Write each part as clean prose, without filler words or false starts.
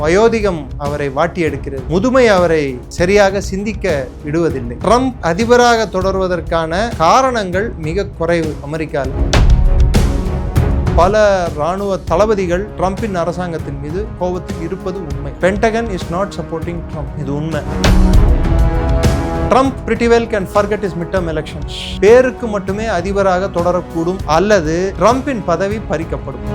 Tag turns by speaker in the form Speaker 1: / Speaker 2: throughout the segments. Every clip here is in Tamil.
Speaker 1: வயோதிகம் அவரை வாட்டி எடுக்கிறது, முதுமை அவரை சரியாக சிந்திக்க விடுவதில்லை. ட்ரம்ப் அதிபராக தொடர்வதற்கான காரணங்கள் மிக குறைவு. அமெரிக்காவில் பல ராணுவ தளபதிகள் ட்ரம்பின் அரசாங்கத்தின் மீது கோபத்தில் இருப்பது உண்மை. Pentagon is not supporting Trump, இது உண்மை. Trump pretty well can forget his midterm elections. பேருக்கு மட்டுமே அதிபராக தொடரக்கூடும் அல்லது ட்ரம்பின் பதவி பறிக்கப்படும்.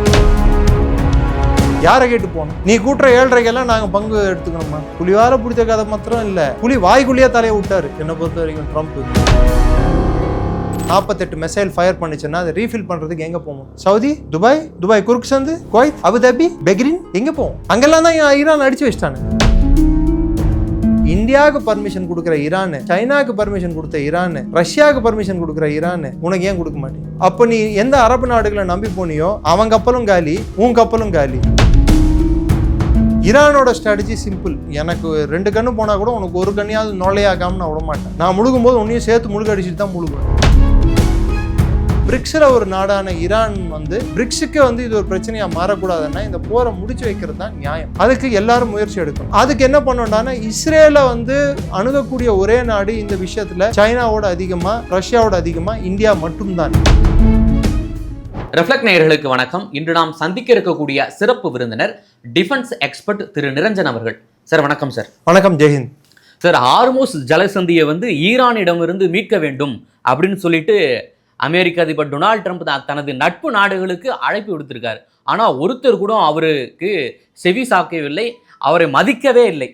Speaker 1: யாரை கேட்டு போகணும்? நீ கூட்டுற 7.5 நாங்க பங்கு எடுத்துக்கணுமா? புலிவார பிடிச்ச கதை மாத்திரம் இல்ல, புலி வாய்க்குள்ளேயே தலையை விட்டாரு. என்ன பொறுத்த வரைக்கும் ட்ரம்ப் 48 மிசைல் ஃபயர் பண்ணிச்சுன்னா அதை ரீஃபில் பண்றதுக்கு எங்க போவோம்? சவுதி, துபாய் குறுக்கு சந்து, குவைத், அபுதாபி, பெஹ்ரைன், எங்க போவோம்? அங்கெல்லாம் தான் ஈரான் அடிச்சு வச்சிட்டாங்க. இந்தியாவுக்கு பர்மிஷன் கொடுக்குற ஈரான், சைனாக்கு பர்மிஷன் கொடுத்த ஈரான், ரஷ்யாவுக்கு பர்மிஷன் கொடுக்குற ஈரான் உனக்கு ஏன் கொடுக்க மாட்டேன்? அப்ப நீ எந்த அரபு நாடுகளை நம்பி போனியோ அவன் கப்பலும் காலி, உன் கப்பலும் காலி. ஈரானோட ஸ்ட்ராட்டஜி சிம்பிள். எனக்கு 2 கண்ணு போனா கூட உனக்கு ஒரு கண்ணியாவது நுழையாகாம நான் விட மாட்டேன். நான் முழுகும் போது உன்னையும் சேர்த்து முழுக அடிச்சுட்டு தான் முழுகுவேன். பிரிக்ஸ்ல ஒரு நாடான ஈரான் பிரிக்ஸுக்கு இது ஒரு பிரச்சனையா மாறக்கூடாதுன்னா இந்த போரை முடிச்சு வைக்கிறது தான் நியாயம். அதுக்கு எல்லாரும் முயற்சி எடுக்கணும். அதுக்கு என்ன பண்ணோம்னா, இஸ்ரேலை அணுகக்கூடிய ஒரே நாடு இந்த விஷயத்துல சைனாவோட அதிகமா, ரஷ்யாவோட அதிகமா இந்தியா மட்டும்தான்.
Speaker 2: ரெஃப்ளெக்ட் நேயர்களுக்கு வணக்கம். இன்று நாம் சந்திக்க இருக்கக்கூடிய சிறப்பு விருந்தினர் டிஃபென்ஸ் எக்ஸ்பர்ட் திரு நிரஞ்சன் அவர்கள். சார் வணக்கம். சார் வணக்கம்.
Speaker 1: ஜெய்ஹிந்த்.
Speaker 2: சார், ஹார்மோஸ் ஜலசந்தியை ஈரானிடமிருந்து மீட்க வேண்டும் அப்படின்னு சொல்லிட்டு அமெரிக்க அதிபர் டொனால்ட் ட்ரம்ப் தனது நட்பு நாடுகளுக்கு அழைப்பு விடுத்திருக்காரு. ஆனால் ஒருத்தர் கூட அவருக்கு செவி சாக்கவில்லை, அவரை மதிக்கவே இல்லை.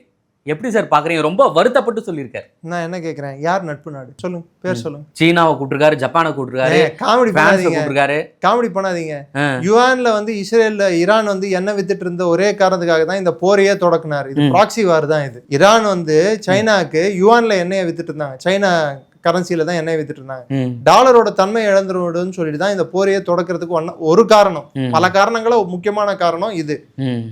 Speaker 2: எப்படி சார் பாக்குறீங்க? ரொம்ப வருத்தப்பட்டு சொல்லியிருக்காரு.
Speaker 1: நான் என்ன கேட்கிறேன், யார் நட்பு நாடு சொல்லுங்க, பேர் சொல்லுங்க.
Speaker 2: சீனாவை கூட்டிருக்காரு, ஜப்பானை கூட்டிருக்காரு,
Speaker 1: காமெடி பண்ணாதீங்க. யுவான்ல இஸ்ரேல்ல ஈரான் எண்ணெய் வித்துட்டு இருந்த ஒரே காரணத்துக்காக தான் இந்த போரையே தொடக்கினார். இது ப்ராக்சி வார் தான். இது ஈரான் சைனாக்கு யுவான்ல எண்ணெயை வித்துட்டு இருந்தாங்க, சைனா கரன்சியில தான் எண்ணெய் வித்துட்டு இருந்தாங்க. டாலரோட தன்மை இழந்துருன்னு சொல்லிட்டு தான் இந்த போரையே தொடக்கிறதுக்கு ஒரு காரணம். பல காரணங்கள முக்கியமான காரணம் இது.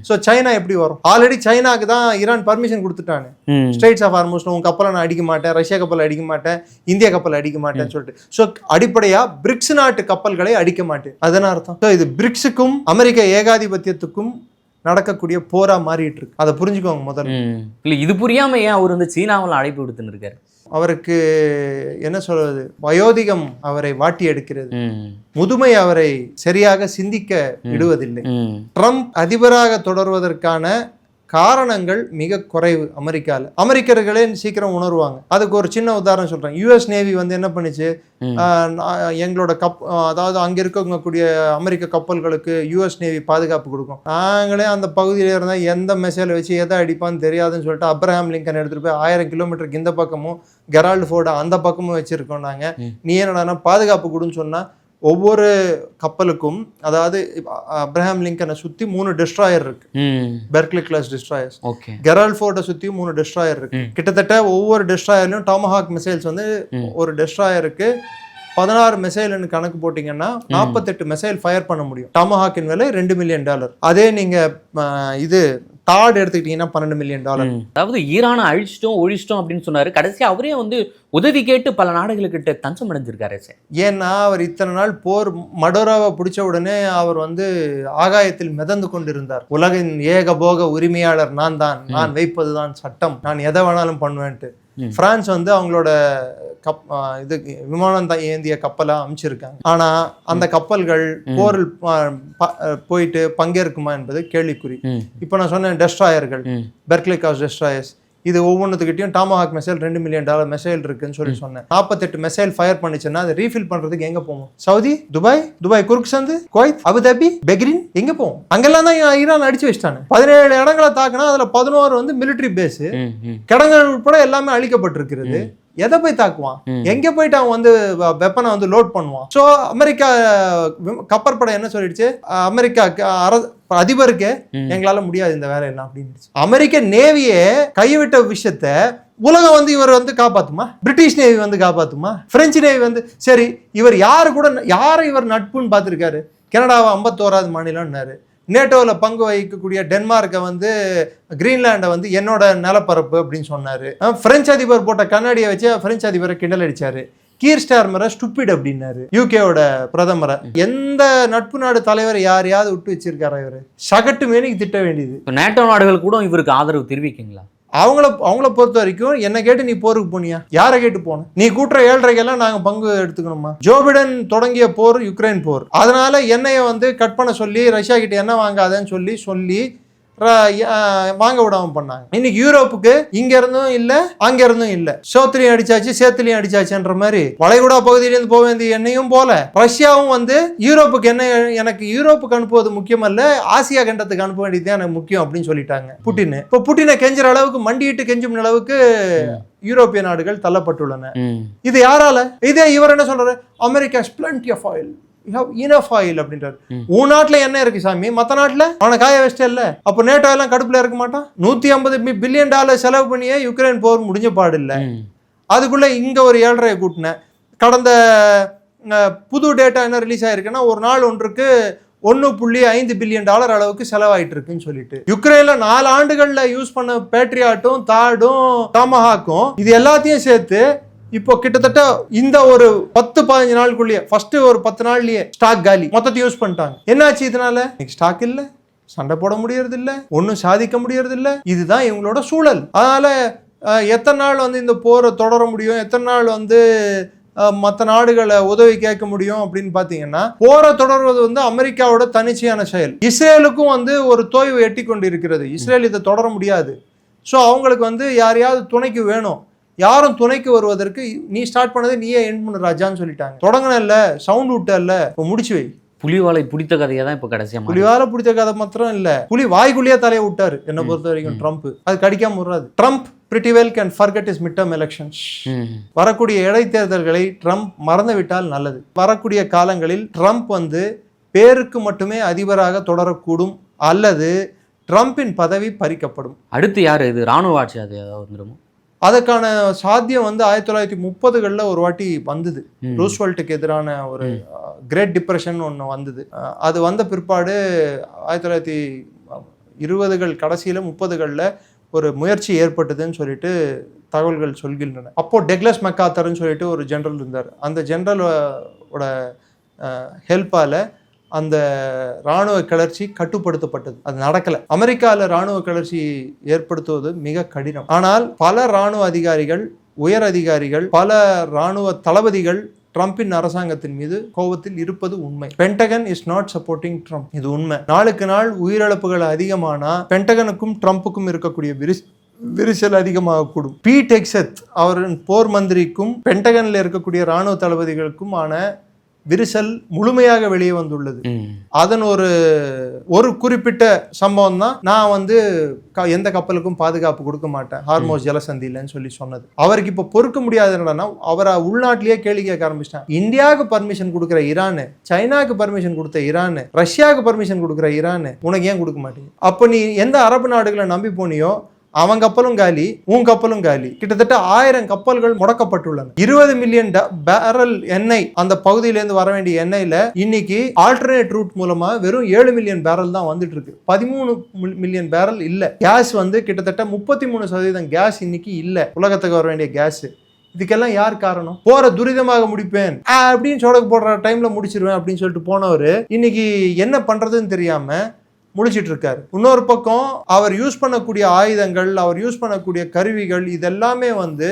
Speaker 1: சோ சைனா எப்படி வரும்? ஆல்ரெடி சைனாக்கு தான் ஈரான் பர்மிஷன் கொடுத்துட்டாங்க. ஸ்ட்ரெய்ட்ஸ் ஆஃப் ஹார்மஸ் உங்க கப்பலை நான் அடிக்க மாட்டேன், ரஷ்யா கப்பல் அடிக்க மாட்டேன், இந்திய கப்பல் அடிக்க மாட்டேன்னு சொல்லிட்டு. சோ அடிப்படையா பிரிக்ஸ் நாட்டு கப்பல்களை அடிக்க மாட்டேன். அதன் அர்த்தம் இது பிரிக்ஸுக்கும் அமெரிக்க ஏகாதிபத்தியத்துக்கும் நடக்கக்கூடிய போரா மாறிட்டு இருக்கு. அதை புரிஞ்சுக்கோங்க முதல்ல.
Speaker 2: இல்ல இது புரியாம ஏன் அவர் சீனாவில் அழைப்பு விடுத்துன்னு இருக்காரு?
Speaker 1: அவருக்கு என்ன சொல்றது, வயோதிகம் அவரை வாட்டி எடுக்கிறது, முதுமை அவரை சரியாக சிந்திக்க விடுவதில்லை. ட்ரம்ப் அதிபராக தொடர்வதற்கான காரணங்கள் மிக குறைவு. அமெரிக்கர்களே சீக்கிரம் உணர்வாங்க. அதுக்கு ஒரு சின்ன உதாரணம் சொல்றேன். யுஎஸ் நேவி என்ன பண்ணுச்சு, எங்களோட அதாவது அங்க இருக்கக்கூடிய அமெரிக்க கப்பல்களுக்கு யுஎஸ் நேவி பாதுகாப்பு கொடுக்கும். நாங்களே அந்த பகுதியில இருந்தா எந்த மெசேஜ் வச்சு எதை அடிப்பான்னு தெரியாதுன்னு சொல்லிட்டு அப்ரஹாம் லிங்கன் எடுத்துட்டு போய் 1000 கிலோமீட்டருக்கு இந்த பக்கமும் கெரால்ட் ஃபோர்டு அந்த பக்கமும் வச்சிருக்கோம். நாங்க நீ என்னடா பாதுகாப்பு கொடுன்னு சொன்னா, ஒவ்வொரு கப்பலுக்கும் அதாவது அப்ரஹாம் லிங்கனை சுத்தி 3 டிஸ்ட்ராயர் இருக்கு, பெர்க்லி கிளாஸ் டிஸ்ட்ராயர்ஸ். கெரால்ட் ஃபோர்டை சுத்தி 3 டிஸ்ட்ராயர் இருக்கு. கிட்டத்தட்ட ஒவ்வொரு டிஸ்ட்ராயர்லயும் டாமஹாக் மிசைல்ஸ் ஒரு டிஸ்ட்ராயருக்கு 16 மிசைல்னு கணக்கு போட்டீங்கன்னா 48 மிசைல் ஃபயர் பண்ண முடியும். டாமஹாக்கின் விலை $2 மில்லியன். அதே நீங்க இது தாட் எடுத்துக்கிட்டீங்கன்னா $12 மில்லியன்.
Speaker 2: அதாவது ஈரானை அழிச்சிட்டோம் ஒழிச்சிட்டோம் அப்படின்னு சொன்னாரு. கடைசியா அவரே உதவி கேட்டு பல நாடுகளுக்கிட்ட தஞ்சம் அடைஞ்சிருக்காரு சார்.
Speaker 1: ஏன்னா அவர் இத்தனை நாள் போர் மடோராவை பிடிச்ச உடனே அவர் ஆகாயத்தில் மிதந்து கொண்டிருந்தார். உலகின் ஏகபோக உரிமையாளர் நான் தான், நான் வைப்பதுதான் சட்டம், நான் எதை வேணாலும் பண்ணுவேன்ட்டு. பிரான்ஸ் அவங்களோட இது விமானம் தான் ஏந்திய கப்பலா அமைச்சிருக்காங்க. ஆனா அந்த கப்பல்கள் போரில் போயிட்டு பங்கேற்குமா என்பது கேள்விக்குறி. இப்ப நான் சொன்ன டெஸ்ட்ராயர்கள், பெர்க்லி கிளாஸ் டெஸ்ட்ராயர்ஸ், இது ஒவ்வொன்றுக்கிட்டையும் டாமஹாக் மிசைல் $2 மில்லியன் மிசைல் இருக்குன்னு சொன்னேன். 48 மிசைல் ஃபயர் பண்ணிச்சுன்னா அதை ரீஃபில் பண்றதுக்கு எங்க போவோம்? சவுதி, துபாய் குறுக்கு சந்து, குவைத், அபுதாபி, பெஹ்ரைன், எங்க போவோம்? அங்கெல்லாம் தான் ஈரான் அடிச்சு வச்சிட்டாங்க. 17 இடங்களை தாக்குனா அதுல 11 மிலிட்டரி பேஸ், கிடங்குகள் உட்பட எல்லாமே அழிக்கப்பட்டிருக்கிறது. எதை போய் தாக்குவான்? எங்க போயிட்டு அவன் வெப்பனை லோட் பண்ணுவான்? சோ அமெரிக்கா கப்பற்படை என்ன சொல்லிடுச்சு, அமெரிக்கா அதிபருக்கு எங்களால முடியாது இந்த வேலையெல்லாம் அப்படின்னு. அமெரிக்க நேவியே கைவிட்ட விஷயத்த உலகம் இவர் காப்பாத்துமா? பிரிட்டிஷ் நேவி காப்பாத்துமா? பிரெஞ்சு நேவி சரி, இவர் யாரை இவர் நட்புன்னு பார்த்திருக்காரு? கனடாவை 51வது மாநிலம்னாரு. நேட்டோவில் பங்கு வகிக்கக்கூடிய டென்மார்க்கை கிரீன்லாண்டை என்னோட நிலப்பரப்பு அப்படின்னு சொன்னாரு. பிரெஞ்சு அதிபர் போட்ட கண்ணாடியை வச்சு பிரெஞ்சு அதிபரை கிண்டல் அடிச்சாரு. கீர் ஸ்டார்மரை ஸ்டூபிட் அப்படின்னாரு யூகேவோட பிரதமரை. எந்த நட்பு நாடு தலைவர் யாரையாவது விட்டு வச்சிருக்காரா இவரு? சகட்டு மேனிக்கு திட்ட வேண்டியது.
Speaker 2: நேட்டோ நாடுகள் கூட இவருக்கு ஆதரவு தெரிவிக்கீங்களா?
Speaker 1: அவங்கள பொறுத்த வரைக்கும் என்ன கேட்டு நீ போருக்கு போனியா? யாரை கேட்டு போன? நீ கூட்டுற 7.5 நாங்க பங்கு எடுத்துக்கணுமா? ஜோ பிடன் தொடங்கிய போர் யுக்ரைன் போர். அதனால எண்ணெயை வந்து கட் பண்ண சொல்லி ரஷ்யா கிட்ட எண்ணெய் வாங்காதன்னு சொல்லி வாங்க விடாம பண்ணாங்க. இன்னைக்கு யூரோப்புக்கு இங்க இருந்தும் இல்ல அங்க இருந்தும் இல்ல, சோத்துலையும் அடிச்சாச்சு சேத்துலையும் அடிச்சாச்சுன்ற மாதிரி வளைகுடா பகுதியிலிருந்து போக வேண்டிய எண்ணெயும் போல ரஷ்யாவும் வந்து யூரோப்புக்கு எண்ணெய் எனக்கு யூரோப்புக்கு அனுப்புவது முக்கியமல்ல, ஆசியா கண்டத்துக்கு அனுப்ப வேண்டியது எனக்கு முக்கியம் அப்படின்னு சொல்லிட்டாங்க புட்டின். இப்ப புட்டினை கெஞ்சுற அளவுக்கு மண்டியிட்டு கெஞ்சும் அளவுக்கு யூரோப்பிய நாடுகள் தள்ளப்பட்டுள்ளன. இது யாரால? இதே இவர் என்ன சொல்றாரு? America plenty of oil, you have enough oil அப்படின்றாரு. உன் நாட்டுல என்ன இருக்கு சாமி? மத்த நாட்டுல அவனை காய வச்சிட்டே இல்ல. அப்ப நேட்டோ எல்லாம் கடுப்புல இருக்க மாட்டான்? $150 பில்லியன் செலவு பண்ணியே யுக்ரைன் போர் முடிஞ்ச பாடு இல்ல. அதுக்குள்ள இங்க ஒரு 7.5 கூட்டின. கடந்த புது டேட்டா என்ன ரிலீஸ் ஆயிருக்குன்னா ஒரு நாள் ஒன்றுக்கு $1.5 பில்லியன் அளவுக்கு செலவாயிட்டு இருக்குன்னு சொல்லிட்டு யுக்ரைன்ல 4 ஆண்டுகள்ல யூஸ் பண்ண பேட்ரியாட்டும் தாடும் டாமஹாக்கும் இது எல்லாத்தையும் சேர்த்து இப்போ கிட்டத்தட்ட இந்த ஒரு 10-15 நாளுக்குள்ளேயே ஃபர்ஸ்ட் ஒரு 10 நாள்லயே ஸ்டாக் காலி, மொத்தத்தை யூஸ் பண்ணிட்டாங்க. என்னாச்சு இதனால? ஸ்டாக் இல்ல, சண்டை போட முடியறது இல்ல, ஒன்னும் சாதிக்க முடியறது இல்ல. இதுதான் இவங்களோட சூழல். அதனால எத்தனை நாள் வந்து இந்த போரை தொடர முடியும், எத்தனை நாள் வந்து மற்ற நாடுகளை உதவி கேட்க முடியும் அப்படின்னு பாத்தீங்கன்னா போரை தொடர்வது வந்து அமெரிக்காவோட தனிச்சையான செயல். இஸ்ரேலுக்கும் வந்து ஒரு தோய்வு எட்டி கொண்டு இருக்கிறது. இஸ்ரேல் இதை தொடர முடியாது. ஸோ அவங்களுக்கு வந்து யாரையாவது துணைக்கு வேணும். யாரும் துணைக்கு வருவதற்கு நீ ஸ்டார்ட் பண்ணதை நீயே எண்ட் பண்ணு ராஜான்னு சொல்லிட்டாங்க. தொடங்கின இல்ல, சவுண்ட் விட்ட இல்ல, இப்போ முடிச்சு வை.
Speaker 2: புலிவாலை பிடித்த கதையை தான் இப்போ கடைசியா.
Speaker 1: புலிவாலை பிடித்த கதை மாத்திரம் இல்ல, புலி வாய்க்குள்ளேயே தலையை விட்டாரு என்னை பொறுத்த வரைக்கும் ட்ரம்ப். அது கடிக்காம விடுறாது. Trump pretty well can forget his midterm elections. வரக்கூடிய இடைத்தேர்தல்களை ட்ரம்ப் மறந்து விட்டால் நல்லது. வரக்கூடிய காலங்களில் ட்ரம்ப் வந்து பேருக்கு மட்டுமே அதிபராக தொடரக்கூடும் அல்லது ட்ரம்பின் பதவி பறிக்கப்படும்.
Speaker 2: அடுத்து யாரு? இது ராணுவ ஆட்சி அது ஏதாவது வந்துருமோ?
Speaker 1: அதுக்கான சாத்தியம் வந்து 1930களில் ஒரு வாட்டி வந்தது. ரூஸ்வெல்ட்டுக்கு எதிரான ஒரு கிரேட் டிப்ரெஷன் ஒன்று வந்தது. அது வந்த பிற்பாடு 1920கள் கடைசியில் 30களில் ஒரு முயற்சி ஏற்பட்டதுன்னு சொல்லிட்டு தகவல்கள் சொல்கின்றன. அப்போ டெக்லஸ் மெக்கார்தர்னு சொல்லிட்டு ஒரு ஜெனரல் இருந்தார். அந்த ஜெனரலோட ஹெல்ப்பால அந்த இராணுவ கிளர்ச்சி கட்டுப்படுத்தப்பட்டது. அது நடக்கல. அமெரிக்காவில் இராணுவ கிளர்ச்சி ஏற்படுத்துவது மிக கடினம். ஆனால் பல இராணுவ அதிகாரிகள், உயர் அதிகாரிகள், பல இராணுவ தளபதிகள் ட்ரம்பின் அரசாங்கத்தின் மீது கோபத்தில் இருப்பது உண்மை. Pentagon is not supporting Trump. இது உண்மை. நாளுக்கு நாள் உயிரிழப்புகள் அதிகமானா பென்டகனுக்கும் ட்ரம்புக்கும் இருக்கக்கூடிய விரிசல் அதிகமாக கூடும். பீட் ஹெக்ஸெத் அவரின் போர் மந்திரிக்கும் பென்டகனில் இருக்கக்கூடிய இராணுவ தளபதிகளுக்கும் ஆன விரிசல் முழுமையாக வெளியே வந்துள்ளது. அதன் ஒரு குறிப்பிட்ட சம்பவம் தான் நான் வந்து எந்த கப்பலுக்கும் பாதுகாப்பு கொடுக்க மாட்டேன் ஹார்மோஸ் ஜலசந்தியிலன்னு சொல்லி சொன்னது. அவருக்கு இப்போ பொறுக்க முடியாது. என்னன்னா அவரை உள்நாட்டிலேயே கேள்வி கேட்க ஆரம்பிச்சிட்டான். இந்தியாவுக்கு பர்மிஷன் கொடுக்குற ஈரானு, சைனாக்கு பர்மிஷன் கொடுத்த ஈரானு, ரஷ்யாவுக்கு பர்மிஷன் கொடுக்குற ஈரானு உனக்கு ஏன் கொடுக்க மாட்டேங்க? அப்போ நீ எந்த அரபு நாடுகளை நம்பி போனியோ அவன் கப்பலும் காலி, உன் கப்பலும் காலி. கிட்டத்தட்ட 1000 கப்பல்கள் முடக்கப்பட்டுள்ளன. 20 மில்லியன் பேரல் எண்ணெய் அந்த பகுதியிலேருந்து வர வேண்டிய எண்ணெயில இன்னைக்கு ஆல்டர்னேட் ரூட் மூலமா வெறும் 7 மில்லியன் பேரல் தான் வந்துட்டு இருக்கு. 13 மில்லியன் பேரல் இல்ல. கேஸ் வந்து கிட்டத்தட்ட 33% கேஸ் இன்னைக்கு இல்ல. உலகத்துக்கு வர வேண்டிய கேஸ். இதுக்கெல்லாம் யார் காரணம்? போற துரிதமாக முடிப்பேன் அப்படின்னு சொடக்கு போடுற டைம்ல முடிச்சிருவேன் அப்படின்னு சொல்லிட்டு போனவர் இன்னைக்கு என்ன பண்றதுன்னு தெரியாம முடிச்சிட்டு இருக்காரு. இன்னொரு பக்கம் அவர் யூஸ் பண்ணக்கூடிய ஆயுதங்கள், அவர் யூஸ் பண்ணக்கூடிய கருவிகள் இதெல்லாமே வந்து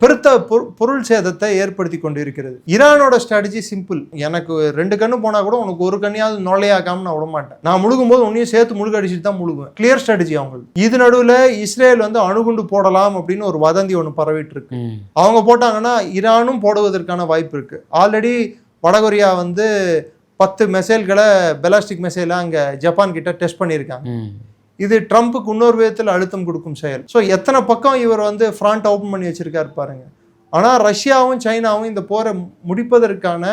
Speaker 1: பெருத்த பொருள் சேதத்தை ஏற்படுத்தி கொண்டு இருக்கிறது. ஈரானோட ஸ்ட்ராட்டஜி சிம்பிள். எனக்கு 2 கண்ணு போனா கூட உனக்கு ஒரு கண்ணியாவது நுழையாக்காம நான் விட மாட்டேன். நான் முழுகும்போது உன்னையும் சேர்த்து முழுக அடிச்சுட்டு தான் முழுகுவேன். கிளியர் ஸ்ட்ராட்டஜி அவங்களுக்கு. இது நடுவில் இஸ்ரேல் வந்து அணுகுண்டு போடலாம் அப்படின்னு ஒரு வதந்தி ஒன்று பரவிட்டு இருக்கு. அவங்க போட்டாங்கன்னா ஈரானும் போடுவதற்கான வாய்ப்பு இருக்கு. ஆல்ரெடி வடகொரியா வந்து 10 மிசைல்களை பெலாஸ்டிக் மிசைலை அங்கே ஜப்பான் கிட்ட டெஸ்ட் பண்ணியிருக்காங்க. இது ட்ரம்ப்புக்கு இன்னொரு விதத்தில் அழுத்தம் கொடுக்கும் செயல். ஸோ எத்தனை பக்கம் இவர் வந்து ஃப்ரண்ட் ஓப்பன் பண்ணி வச்சிருக்காரு பாருங்க. ஆனால் ரஷ்யாவும் சைனாவும் இந்த போரை முடிப்பதற்கான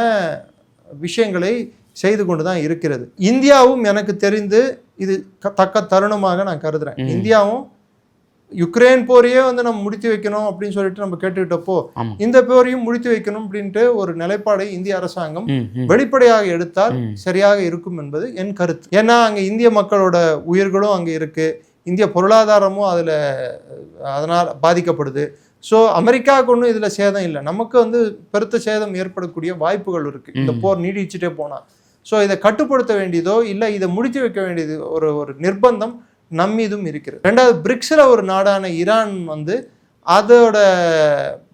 Speaker 1: விஷயங்களை செய்து கொண்டு தான் இருக்கிறது. இந்தியாவும் எனக்கு தெரிந்து இது தக்க தருணமாக நான் கருதுறேன். இந்தியாவும் யுக்ரைன் போரையே வந்து நம்ம முடித்து வைக்கணும் அப்படின்னு சொல்லிட்டு நம்ம கேட்டுக்கிட்டப்போ இந்த போரையும் முடித்து வைக்கணும் அப்படின்ட்டு ஒரு நிலைப்பாடை இந்திய அரசாங்கம் வெளிப்படையாக எடுத்தால் சரியாக இருக்கும் என்பது என் கருத்து. ஏன்னா அங்க இந்திய மக்களோட உயிர்களும் அங்க இருக்கு, இந்திய பொருளாதாரமும் அதனால் பாதிக்கப்படுது. ஸோ அமெரிக்காவுக்கு ஒன்றும் இதில் சேதம் இல்லை, நமக்கு வந்து பெருத்த சேதம் ஏற்படக்கூடிய வாய்ப்புகள் இருக்குது இந்த போர் நீடிச்சுட்டே போனால். ஸோ இதை கட்டுப்படுத்த வேண்டியதோ இல்லை இதை முடித்து வைக்க வேண்டியது ஒரு நிர்பந்தம் நம்மீதும் இருக்கிறது. ரெண்டாவது, பிரிக்ஸில் ஒரு நாடான ஈரான் வந்து அதோட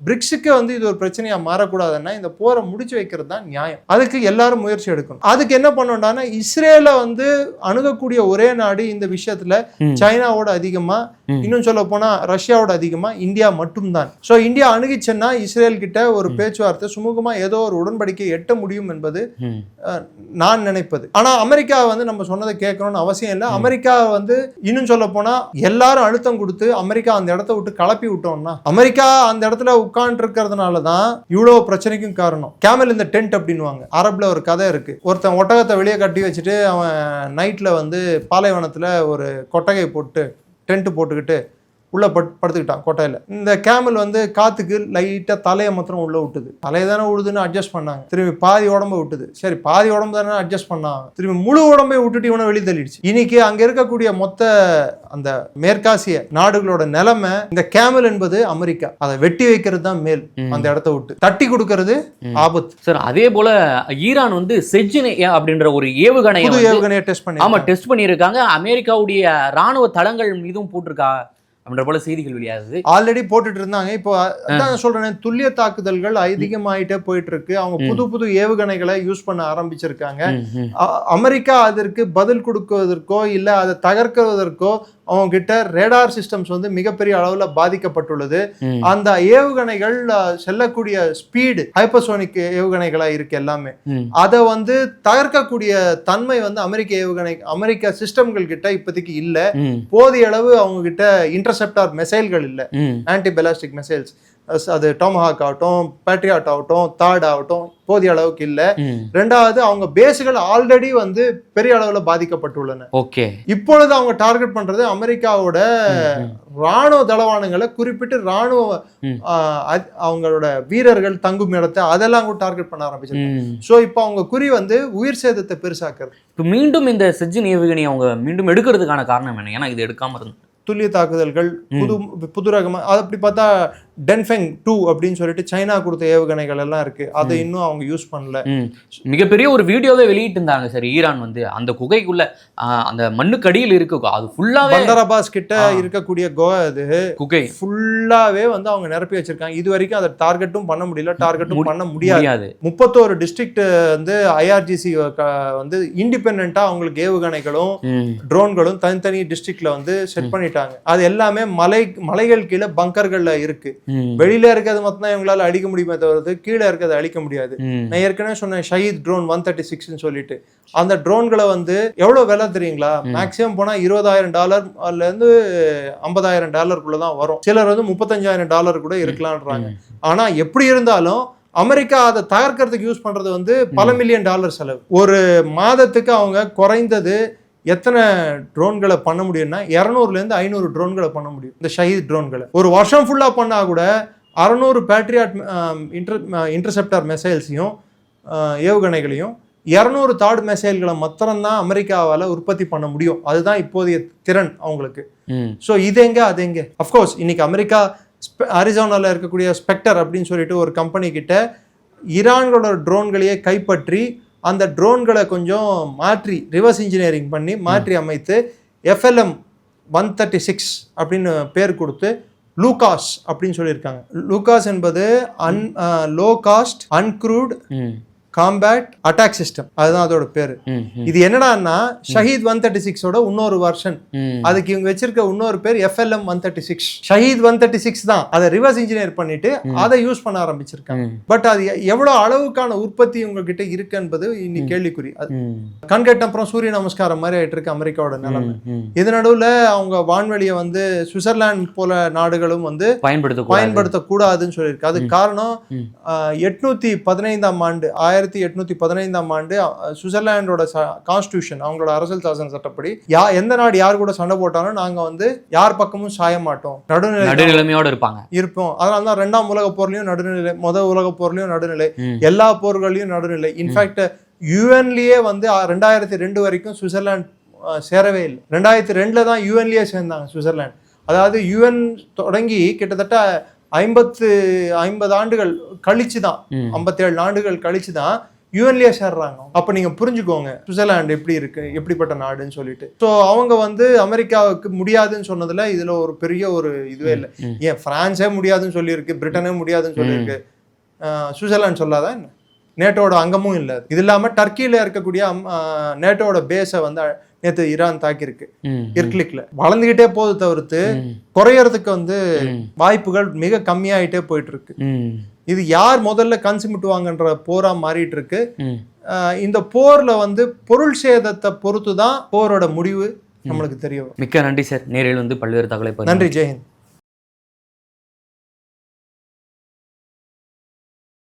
Speaker 1: பிரிக்ஸுக்கு வந்து இது ஒரு பிரச்சனையா மாறக்கூடாதுன்னா இந்த போரை முடிச்சு வைக்கிறது தான் நியாயம். அதுக்கு எல்லாரும் முயற்சி எடுக்கணும். அதுக்கு என்ன பண்ணணும்னா, இஸ்ரேலை வந்து அணுகக்கூடிய ஒரே நாடு இந்த விஷயத்துல சைனாவோட அதிகமா, இன்னும் சொல்ல போனா ரஷ்யாவோட அதிகமா இந்தியா மட்டும்தான். ஸோ இந்தியா அணுகிச்சுன்னா இஸ்ரேல் கிட்ட ஒரு பேச்சுவார்த்தை சுமூகமா ஏதோ ஒரு உடன்படிக்கை எட்ட முடியும் என்பது நான் நினைப்பது. ஆனா அமெரிக்கா வந்து நம்ம சொன்னதை கேட்கணும்னு அவசியம் இல்லை. அமெரிக்கா வந்து இன்னும் சொல்ல போனா எல்லாரும் அழுத்தம் கொடுத்து அமெரிக்கா அந்த இடத்த விட்டு கிளப்பி விட்டோம்னா, அமெரிக்கா அந்த இடத்துல உட்கார்ந்து இருக்கிறதுனால தான் இவ்வளவு பிரச்சனைக்கும் காரணம். கேமல் இந்த டென்ட் அப்படின்னுவாங்க. அரபுல ஒரு கதை இருக்கு. ஒருத்தன் ஒட்டகத்தை வெளியே கட்டி வச்சுட்டு அவன் நைட்ல வந்து பாலைவனத்துல ஒரு கொட்டகை போட்டு டென்ட் போட்டுக்கிட்டு உள்ள படுத்துக்கிட்டான் கொட்டையில. இந்த கேமல் வந்து காத்துக்கு லைட்டா தலையை மாத்திரம் உள்ள விட்டுது. தலையை தானே விடுதுன்னு அட்ஜஸ்ட் பண்ணாங்க. திரும்பி பாதி உடம்ப விட்டுது. சரி, பாதி உடம்பு தானே அட்ஜஸ்ட் பண்ணாங்க. திரும்பி முழு உடம்பை விட்டுட்டு இவனை வெளியே தள்ளிடுச்சு. இன்னைக்கு அங்க இருக்கக்கூடிய மொத்த அந்த மேற்காசிய நாடுகளோட நிலைமை, இந்த கேமல் என்பது அமெரிக்கா. அதை வெட்டி வைக்கிறது தான் மேல், அந்த இடத்த விட்டு தட்டி கொடுக்கறது ஆபத்து.
Speaker 2: சார், அதே போல ஈரான் வந்து செஜ்ஜினை அப்படின்ற ஒரு ஏவுகணையை டெஸ்ட் பண்ணியிருக்காங்க. அமெரிக்காவுடைய ராணுவ தளங்கள் மீதும் போட்டிருக்கா அப்படின்ற போல செய்திகள் வெளியாகுது.
Speaker 1: ஆல்ரெடி போட்டுட்டு இருந்தாங்க. இப்போ அதான் சொல்றேன், துல்லிய தாக்குதல்கள் அதிகமாயிட்டே போயிட்டு இருக்கு. அவங்க புது புது ஏவுகணைகளை யூஸ் பண்ண ஆரம்பிச்சிருக்காங்க. அமெரிக்கா அதற்கு பதில் கொடுக்குவதற்கோ இல்ல அதை தகர்க்குவதற்கோ அவங்க கிட்ட ரேடார் சிஸ்டம்ஸ் வந்து மிகப்பெரிய அளவுல பாதிக்கப்பட்டுள்ளது. அந்த ஏவுகணைகள் செல்லக்கூடிய ஸ்பீடு ஹைப்பர்சோனிக் ஏவுகணைகளா இருக்கு எல்லாமே. அதை வந்து தகர்க்கக்கூடிய தன்மை வந்து அமெரிக்க சிஸ்டம்கள் கிட்ட இப்போதைக்கு இல்ல. போதிய அளவு அவங்க கிட்ட இன்டர்செப்டார் மிசைல்கள் இல்ல, ஆன்டி பெலாஸ்டிக் மிசைல்ஸ். அது டோமஹாக் ஆகட்டும், பேட்ரியாட் ஆகட்டும், தாட் ஆகட்டும், போதிய அளவுக்கு இல்ல. ரெண்டாவது, அவங்க பேஸுகள் ஆல்ரெடி வந்து பெரிய அளவுல பாதிக்கப்பட்டுள்ளன.
Speaker 2: ஓகே,
Speaker 1: இப்பொழுது அவங்க டார்கெட் பண்றது அமெரிக்காவோட ராணுவ தளவானங்களை, குறிப்பிட்டு ராணுவ அவங்களோட வீரர்கள் தங்கும் இடத்தை அதெல்லாம் கூட டார்கெட் பண்ண ஆரம்பிச்சிருக்காங்க. சோ இப்போ அவங்க குறி வந்து உயிர் சேதத்தை பெருசாக்குறது.
Speaker 2: இப்போ மீண்டும் இந்த செஜ்ஜின் ஏவுகணை அவங்க மீண்டும் எடுக்கிறதுக்கான காரணம் என்ன? ஏன்னா இது எடுக்காம இருந்து
Speaker 1: துல்லிய தாக்குதல்கள், புது ரகமா, அது அப்படி பார்த்தா டென்ஃபெங் 2 அப்படின்னு சொல்லிட்டு சைனா கொடுத்த ஏவுகணைகள் எல்லாம் இருக்கு. அதை இன்னும் அவங்க யூஸ் பண்ணல.
Speaker 2: மிகப்பெரிய ஒரு வீடியோவே வெளியிட்டு இருந்தாங்க. சரி, ஈரான் வந்து அந்த குகைக்குள்ள அந்த மண்ணுக்கடியில் இருக்கு, அது ஃபுல்லாவே
Speaker 1: பந்தர் அப்பாஸ் கிட்ட இருக்கக்கூடிய அது
Speaker 2: குகை
Speaker 1: ஃபுல்லாவே வந்து அவங்க நிரப்பி வச்சிருக்காங்க. இது வரைக்கும் அதை டார்கெட்டும் பண்ண முடியல, டார்கெட்டும் பண்ண முடியாது. 31 டிஸ்ட்ரிக்ட் வந்து ஐஆர்ஜிசி வந்து இண்டிபெண்டா அவங்களுக்கு ஏவுகணைகளும் ட்ரோன்களும் தனித்தனி டிஸ்ட்ரிக்ட்ல வந்து செட் பண்ணிட்டாங்க. அது எல்லாமே மலைகள் கீழே பங்கர்கள்ல இருக்கு. வெளியில இருக்கிறது மட்டும் தான் இவங்களால அடிக்க முடியுமே தவிர கீழே இருக்கிறத அழிக்க முடியாது. நான் ஏற்கனவே சொன்னேன், ஷஹீத் ட்ரோன் 136 சொல்லிட்டு அந்த ட்ரோன்களை வந்து எவ்வளவு விலை தெரியுங்களா? மேக்சிமம் போனா $20,000 இருந்து $50,000 தான் வரும். சிலர் வந்து $35,000 கூட இருக்கலாம்ன்றாங்க. ஆனா எப்படி இருந்தாலும் அமெரிக்கா அதை தகர்க்கிறதுக்கு யூஸ் பண்றது வந்து பல மில்லியன் டாலர் செலவு. ஒரு மாதத்துக்கு அவங்க குறைந்தது எத்தனை ட்ரோன்களை பண்ண முடியும்னா 200 to 500 ட்ரோன்களை பண்ண முடியும். இந்த ஷஹீத் ட்ரோன்களை ஒரு வருஷம் ஃபுல்லா பண்ணா கூட 600 பேட்ரியாட் இன்டர்செப்டார் மிசைல்ஸையும் ஏவுகணைகளையும் 200 தாட் மிசைல்களை மாத்திரம்தான் அமெரிக்காவால் உற்பத்தி பண்ண முடியும். அதுதான் இப்போதைய திறன் அவங்களுக்கு. ஸோ இது எங்க அது எங்க? அஃப்கோர்ஸ் இன்னைக்கு அமெரிக்கா அரிசோனால இருக்கக்கூடிய ஸ்பெக்டர் அப்படின்னு சொல்லிட்டு ஒரு கம்பெனி கிட்ட ஈரான்களோட ட்ரோன்களையே கைப்பற்றி அந்த ட்ரோன்களை கொஞ்சம் மாற்றி ரிவர்ஸ் இன்ஜினியரிங் பண்ணி மாற்றி அமைத்து FLM 136 அப்படின்னு பேர் கொடுத்து லூகாஸ் அப்படின்னு சொல்லியிருக்காங்க. லூகாஸ் என்பது low cost uncrewed combat attack system, அதுதான் அதோட பேரு. இது என்னடான்னா ஷஹீத் 136ஓட இன்னொரு வெர்ஷன். அதுக்கு இவங்க வச்சிருக்க இன்னொரு பேர் FLM 136. ஷஹீத் 136 தான். அதை ரிவர்ஸ் இன்ஜினியர் பண்ணிட்டு அதை யூஸ் பண்ண ஆரம்பிச்சிருக்காங்க. பட் அது எவ்வளவு அளவுக்கான உற்பத்தி உங்ககிட்ட இருக்கு என்பது இன்னைக்கு கேள்விக்குறி. கண்கட்ட அப்புறம் சூரிய நமஸ்காரம் மாதிரி ஆயிட்டு இருக்கு அமெரிக்காவோட நிலைமை. இது நடுவுல அவங்க வான்வெளியை வந்து சுவிட்சர்லாந்து போல நாடுகளும் வந்து பயன்படுத்தக்கூடாதுன்னு சொல்லியிருக்கு. அதுக்கு காரணம் 815ஆம் ஆண்டு 1815ஆம் ஆண்டு சுவிட்சர்லாண்டோட கான்ஸ்டிடியூஷன், அவங்களோட அரசியல் சாசன சட்டப்படி எந்த நாடு யார் கூட சண்டை போட்டாலும் நாங்க வந்து யார் பக்கமும் சாய மாட்டோம், நடுநிலைமையோட இருப்போம். அதனால தான் 2ஆம் உலக போர்லயும் நடுநிலை, முதல் உலக போர்லயும் நடுநிலை, எல்லா போர்களையும் நடுநிலை. இன்ஃபேக்ட் யுஎன்லயே வந்து 2002 வரைக்கும் சுவிட்சர்லாந்து சேரவே இல்லை. 2002 தான் யுஎன்லயே சேர்ந்தாங்க சுவிட்சர்லாந்து. அதாவது யுஎன் தொடங்கி கிட்டத்தட்ட 50 ஆண்டுகள் கழிச்சு தான், 57 ஆண்டுகள் கழிச்சு தான் யூஎன்லயே சேர்றாங்க. அப்ப நீங்க புரிஞ்சுக்கோங்க சுவிட்சர்லாந்து எப்படி இருக்கு, எப்படிப்பட்ட நாடுன்னு சொல்லிட்டு. ஸோ அவங்க வந்து அமெரிக்காவுக்கு முடியாதுன்னு சொன்னதுல இதுல ஒரு பெரிய ஒரு இதுவே இல்லை. ஏன் பிரான்ஸே முடியாதுன்னு சொல்லியிருக்கு, பிரிட்டனே முடியாதுன்னு சொல்லியிருக்கு, சுவிட்சர்லாந்து சொல்லாதா என்ன? நேட்டோட அங்கமும் இல்லை. இது இல்லாம டர்க்கியில இருக்கக்கூடிய நேட்டோட பேஸை வந்து நேற்று ஈரான் தாக்கியிருக்கு இர்க்லிக்ல. வளர்ந்துகிட்டே போது தவிர்த்து குறையறதுக்கு வந்து வாய்ப்புகள் மிக கம்மியாயிட்டே போயிட்டு இருக்கு. இது யார் முதல்ல கன்சிமிட்டுவாங்கன்ற போரா மாறிட்டு இருக்கு. இந்த போர்ல வந்து பொருள் சேதத்தை பொறுத்து தான் போரோட முடிவு நம்மளுக்கு தெரியும்.
Speaker 2: மிக்க நன்றி சார், நேரில் வந்து பல்வேறு தகவலை.
Speaker 1: நன்றி, ஜெயஹிந்த்.